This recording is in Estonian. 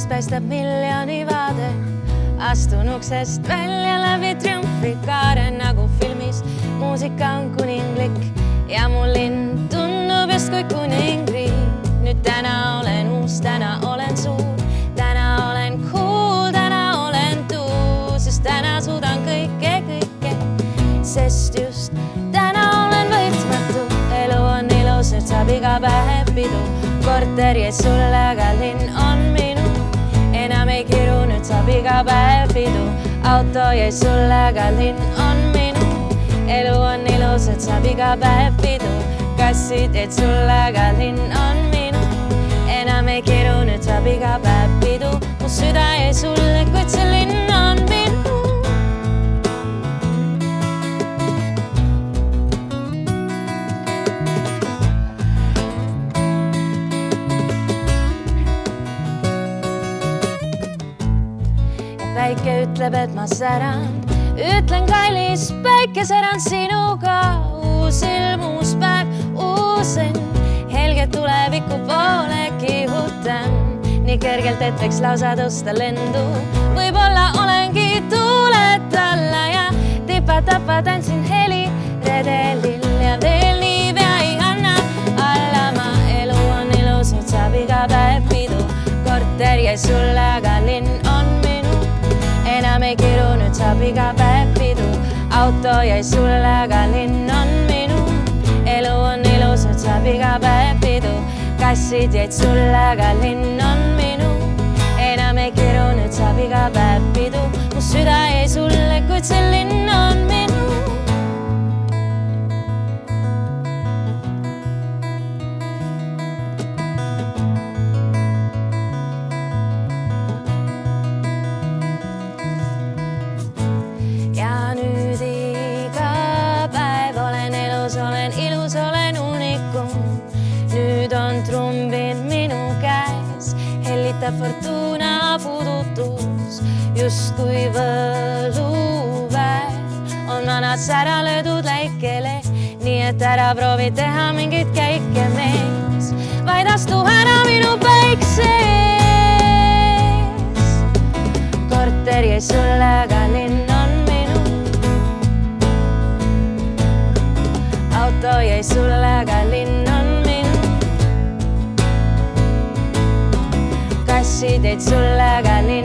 paistab miljoni vaade. Astun uksest välja läbi triumfikaare nagu filmis. Muusika on kuninglik ja mu linn tunnub justkui kuningriik. Nüüd täna olen uus, täna olen suur, täna olen cool, täna olen tuus, just täna suudan kõike, sest just täna olen võitmatu. Elu on ilus, nüüd saab iga päev pidu. Korter jäi sulle, aga linn on minu. Enam ei kiru, nüüd saab iga päev pidu. Auto jäi sulle, aga linn on minu. Elu on ilus, nüüd saab iga päev pidu. Kassid jäid sulle, aga linn on minu. Enam ei kiru, nüüd saab iga päev pidu. Mu süda jäi sulle, kuid see linn on minu. Päike ütleb, et ma säran. Ütlen kallis päike, säran sinuga. Uus ilm, uus päev, uus õnn. Helge tuleviku poole kihutan. Nii kergelt, et võiks lausa tõsta lendu. Võib-olla olengi tuulet alla ja tipa-tapa tantsin heli redelil. Ja veel nii pea ei anna alla. Ma elu on ilus, nüüd saab iga päev pidu. Korter jäi sulle, aga linn on minu. Enam ei kiru, nüüd saab iga päev pidu. Auto jäi sulle, aga linn on minu. Elu on ilus, nüüd saab iga päev pidu. Kassid jäid sulle, aga linn on minu. Enam ei kiru, nüüd saab iga päev pidu. Mu süda jäi sulle, kuid see linn on minu. Ja nüüd iga päev olen elus, olen ilus, olen unikum. Nüüd on trumbid minu käes, hellitab fortuuna puudutus. Justkui võluväe on manad sära löödud läikele. Nii et ära proovi teha mingit käike mees, vaid astu ära minu päikse ees. Korter jäi sulle, aga linn on minu. Auto jäi sulle, aga linn on minu. Kassid jäid sulle, aga linn